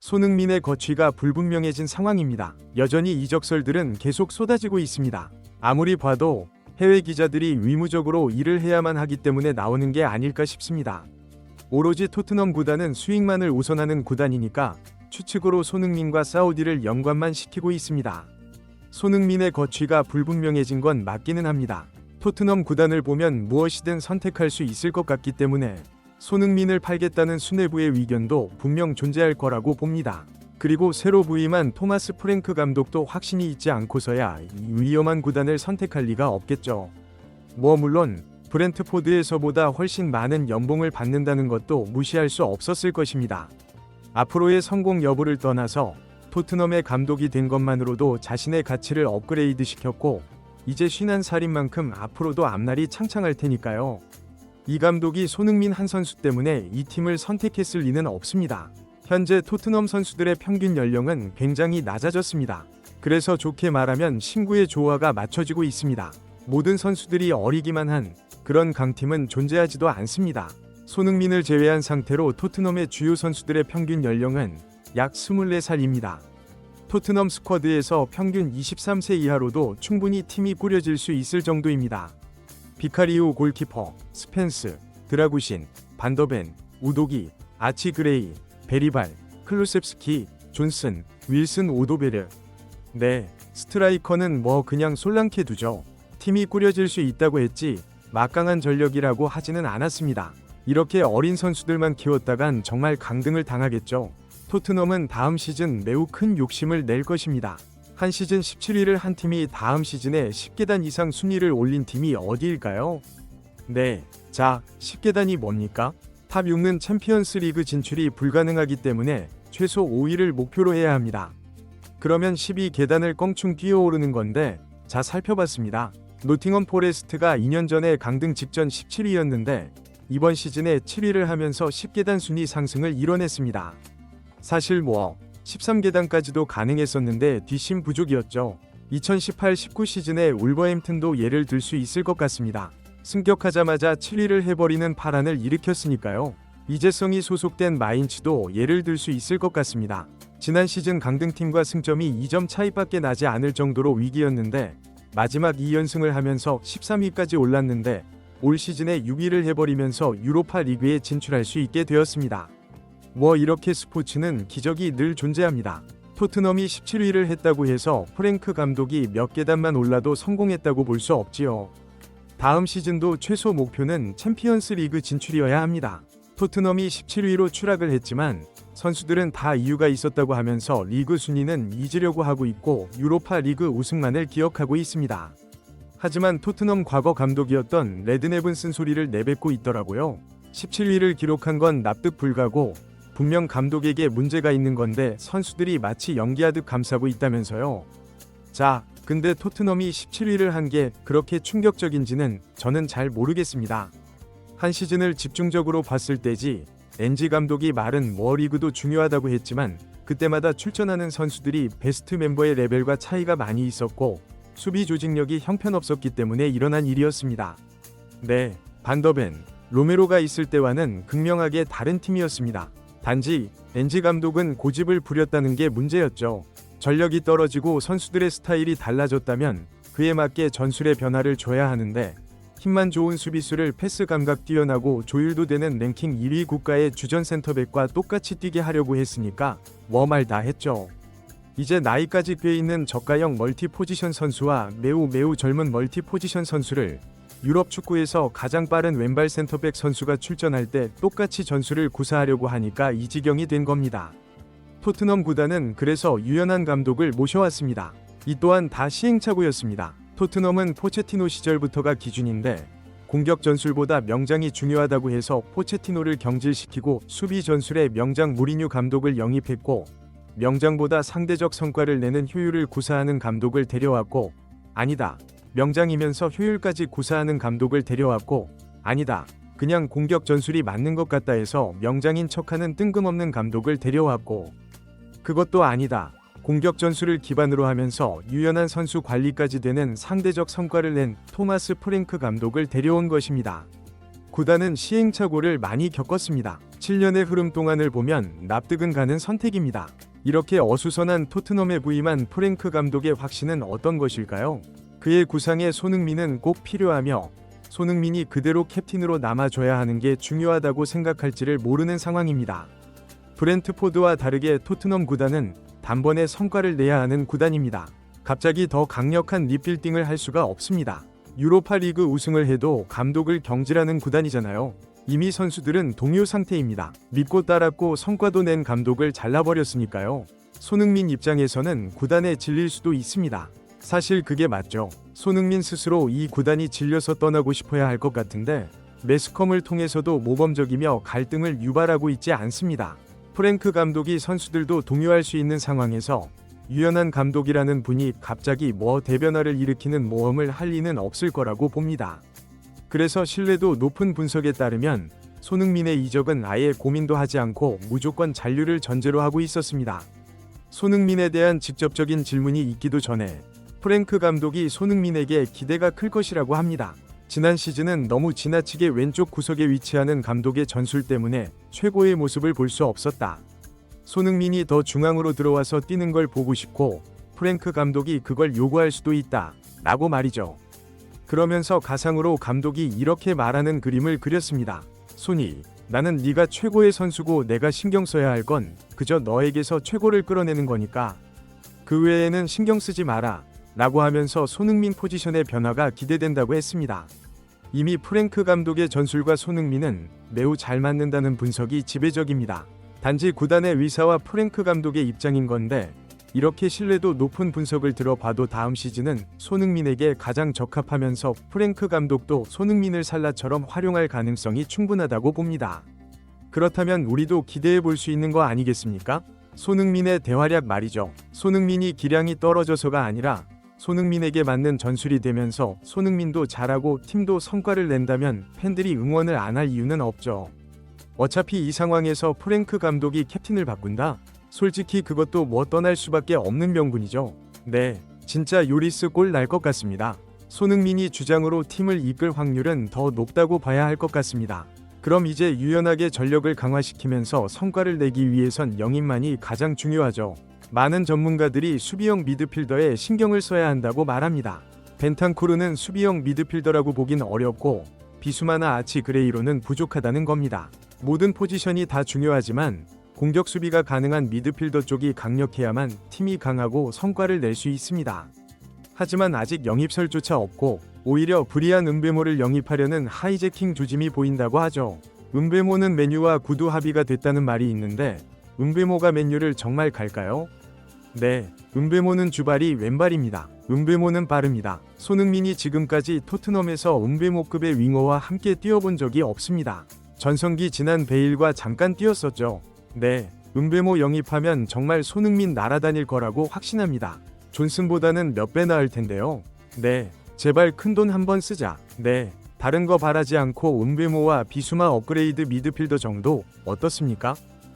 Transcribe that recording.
손흥민의 거취가 불분명해진 상황입니다. 여전히 이적설들은 계속 쏟아지고 있습니다. 아무리 봐도 해외 기자들이 의무적으로 일을 해야만 하기 때문에 나오는 게 아닐까 싶습니다. 오로지 토트넘 구단은 수익만을 우선하는 구단이니까 추측으로 손흥민과 사우디를 연관만 시키고 있습니다. 손흥민의 거취가 불분명해진 건 맞기는 합니다. 토트넘 구단을 보면 무엇이든 선택할 수 있을 것 같기 때문에 손흥민을 팔겠다는 수뇌부의 의견도 분명 존재할 거라고 봅니다. 그리고 새로 부임한 토마스 프랭크 감독도 확신이 있지 않고서야 이 위험한 구단을 선택할 리가 없겠죠. 물론 브렌트포드에서보다 훨씬 많은 연봉을 받는다는 것도 무시할 수 없었을 것입니다. 앞으로의 성공 여부를 떠나서 토트넘의 감독이 된 것만으로도 자신의 가치를 업그레이드 시켰고 이제 51살인 만큼 앞으로도 앞날이 창창할 테니까요. 이 감독이 손흥민 한 선수 때문에 이 팀을 선택했을 리는 없습니다. 현재 토트넘 선수들의 평균 연령은 굉장히 낮아졌습니다. 그래서 좋게 말하면 신구의 조화가 맞춰지고 있습니다. 모든 선수들이 어리기만 한 그런 강팀은 존재하지도 않습니다. 손흥민을 제외한 상태로 토트넘의 주요 선수들의 평균 연령은 약 24살입니다. 토트넘 스쿼드에서 평균 23세 이하로도 충분히 팀이 꾸려질 수 있을 정도입니다. 비카리오 골키퍼, 스펜스, 드라구신, 반더벤, 우도기, 아치 그레이, 베리발, 클루셉스키, 존슨, 윌슨 오도베르. 네, 스트라이커는 그냥 솔랑케 두죠. 팀이 꾸려질 수 있다고 했지 막강한 전력이라고 하지는 않았습니다. 이렇게 어린 선수들만 키웠다간 정말 강등을 당하겠죠. 토트넘은 다음 시즌 매우 큰 욕심을 낼 것입니다. 한 시즌 17위를 한 팀이 다음 시즌에 10계단 이상 순위를 올린 팀이 어디일까요? 네, 자, 10계단이 뭡니까? 탑 6는 챔피언스 리그 진출이 불가능하기 때문에 최소 5위를 목표로 해야 합니다. 그러면 12계단을 껑충 뛰어오르는 건데, 자 살펴봤습니다. 노팅엄 포레스트가 2년 전에 강등 직전 17위였는데 이번 시즌에 7위를 하면서 10계단 순위 상승을 이뤄냈습니다. 사실 13계단까지도 가능했었는데 뒷심 부족이었죠. 2018-19 시즌에 울버햄튼도 예를 들 수 있을 것 같습니다. 승격하자마자 7위를 해버리는 파란을 일으켰으니까요. 이재성이 소속된 마인츠도 예를 들 수 있을 것 같습니다. 지난 시즌 강등팀과 승점이 2점 차이밖에 나지 않을 정도로 위기였는데 마지막 2연승을 하면서 13위까지 올랐는데 올 시즌에 6위를 해버리면서 유로파 리그에 진출할 수 있게 되었습니다. 이렇게 스포츠는 기적이 늘 존재합니다. 토트넘이 17위를 했다고 해서 프랭크 감독이 몇 계단만 올라도 성공했다고 볼 수 없지요. 다음 시즌도 최소 목표는 챔피언스 리그 진출이어야 합니다. 토트넘이 17위로 추락을 했지만 선수들은 다 이유가 있었다고 하면서 리그 순위는 잊으려고 하고 있고 유로파 리그 우승만을 기억하고 있습니다. 하지만 토트넘 과거 감독이었던 레드네븐 쓴소리를 내뱉고 있더라고요. 17위를 기록한 건 납득 불가고 분명 감독에게 문제가 있는 건데 선수들이 마치 연기하듯 감싸고 있다면서요. 자, 근데 토트넘이 17위를 한 게 그렇게 충격적인지는 저는 잘 모르겠습니다. 한 시즌을 집중적으로 봤을 때지 엔지 감독이 말은 리그도 중요하다고 했지만 그때마다 출전하는 선수들이 베스트 멤버의 레벨과 차이가 많이 있었고 수비 조직력이 형편없었기 때문에 일어난 일이었습니다. 네, 반더벤, 로메로가 있을 때와는 극명하게 다른 팀이었습니다. 단지 엔지 감독은 고집을 부렸다는 게 문제였죠. 전력이 떨어지고 선수들의 스타일이 달라졌다면 그에 맞게 전술의 변화를 줘야 하는데 힘만 좋은 수비수를 패스 감각 뛰어나고 조율도 되는 랭킹 1위 국가의 주전 센터백과 똑같이 뛰게 하려고 했으니까 말 다 했죠. 이제 나이까지 꽤 있는 저가형 멀티 포지션 선수와 매우 젊은 멀티 포지션 선수를 유럽 축구에서 가장 빠른 왼발 센터백 선수가 출전할 때 똑같이 전술을 구사하려고 하니까 이 지경이 된 겁니다. 토트넘 구단은 그래서 유연한 감독을 모셔왔습니다. 이 또한 다 시행착오였습니다. 토트넘은 포체티노 시절부터가 기준인데 공격 전술보다 명장이 중요하다고 해서 포체티노를 경질시키고 수비 전술에 명장 무리뉴 감독을 영입했고 명장보다 상대적 성과를 내는 효율을 구사하는 감독을 데려왔고 아니다. 명장이면서 효율까지 구사하는 감독을 데려왔고 아니다. 그냥 공격 전술이 맞는 것 같다 해서 명장인 척하는 뜬금없는 감독을 데려왔고 그것도 아니다. 공격 전술을 기반으로 하면서 유연한 선수 관리까지 되는 상대적 성과를 낸 토마스 프랭크 감독을 데려온 것입니다. 구단은 시행착오를 많이 겪었습니다. 7년의 흐름 동안을 보면 납득은 가는 선택입니다. 이렇게 어수선한 토트넘에 부임한 프랭크 감독의 확신은 어떤 것일까요? 그의 구상에 손흥민은 꼭 필요하며 손흥민이 그대로 캡틴으로 남아줘야 하는 게 중요하다고 생각할지를 모르는 상황입니다. 브렌트포드와 다르게 토트넘 구단은 단번에 성과를 내야 하는 구단입니다. 갑자기 더 강력한 리빌딩을 할 수가 없습니다. 유로파리그 우승을 해도 감독을 경질하는 구단이잖아요. 이미 선수들은 동요 상태입니다. 믿고 따랐고 성과도 낸 감독을 잘라버렸으니까요. 손흥민 입장에서는 구단에 질릴 수도 있습니다. 사실 그게 맞죠. 손흥민 스스로 이 구단이 질려서 떠나고 싶어야 할 것 같은데 매스컴을 통해서도 모범적이며 갈등을 유발하고 있지 않습니다. 프랭크 감독이 선수들도 동요할 수 있는 상황에서 유연한 감독이라는 분이 갑자기 대변화를 일으키는 모험을 할 리는 없을 거라고 봅니다. 그래서 신뢰도 높은 분석에 따르면 손흥민의 이적은 아예 고민도 하지 않고 무조건 잔류를 전제로 하고 있었습니다. 손흥민에 대한 직접적인 질문이 있기도 전에 프랭크 감독이 손흥민에게 기대가 클 것이라고 합니다. 지난 시즌은 너무 지나치게 왼쪽 구석에 위치하는 감독의 전술 때문에 최고의 모습을 볼 수 없었다. 손흥민이 더 중앙으로 들어와서 뛰는 걸 보고 싶고 프랭크 감독이 그걸 요구할 수도 있다 라고 말이죠. 그러면서 가상으로 감독이 이렇게 말하는 그림을 그렸습니다. 손이, 나는 네가 최고의 선수고 내가 신경 써야 할 건 그저 너에게서 최고를 끌어내는 거니까 그 외에는 신경 쓰지 마라 라고 하면서 손흥민 포지션의 변화가 기대된다고 했습니다. 이미 프랭크 감독의 전술과 손흥민은 매우 잘 맞는다는 분석이 지배적입니다. 단지 구단의 의사와 프랭크 감독의 입장인 건데 이렇게 신뢰도 높은 분석을 들어봐도 다음 시즌은 손흥민에게 가장 적합하면서 프랭크 감독도 손흥민을 살라처럼 활용할 가능성이 충분하다고 봅니다. 그렇다면 우리도 기대해 볼 수 있는 거 아니겠습니까? 손흥민의 대활약 말이죠. 손흥민이 기량이 떨어져서가 아니라 손흥민에게 맞는 전술이 되면서 손흥민도 잘하고 팀도 성과를 낸다면 팬들이 응원을 안 할 이유는 없죠. 어차피 이 상황에서 프랭크 감독이 캡틴을 바꾼다? 솔직히 그것도 떠날 수밖에 없는 명분이죠. 네, 진짜 요리스 골 날 것 같습니다. 손흥민이 주장으로 팀을 이끌 확률은 더 높다고 봐야 할 것 같습니다. 그럼 이제 유연하게 전력을 강화시키면서 성과를 내기 위해선 영입만이 가장 중요하죠. 많은 전문가들이 수비형 미드필더에 신경을 써야 한다고 말합니다. 벤탄쿠르는 수비형 미드필더라고 보긴 어렵고 비수마나 아치 그레이로는 부족하다는 겁니다. 모든 포지션이 다 중요하지만 공격 수비가 가능한 미드필더 쪽이 강력해야만 팀이 강하고 성과를 낼 수 있습니다. 하지만 아직 영입설조차 없고 오히려 불리한 은베모를 영입하려는 하이제킹 조짐이 보인다고 하죠. 은베모는 맨유와 구두 합의가 됐다는 말이 있는데 은베모가 맨유를 정말 갈까요? 네, 은베모는 주발이 왼발입니다. 은베모는 빠릅니다. 손흥민이 지금까지 토트넘에서 은베모급의 윙어와 함께 뛰어본 적이 없습니다. 전성기 지난 베일과 잠깐 뛰었었죠. 네, 은베모 영입하면 정말 손흥민 날아다닐 거라고 확신합니다. 존슨보다는 몇 배 나을 텐데요. 네, 제발 큰돈 한번 쓰자. 네, 다른 거 바라지 않고 은베모와 비수마 업그레이드 미드필더 정도 어떻습니까?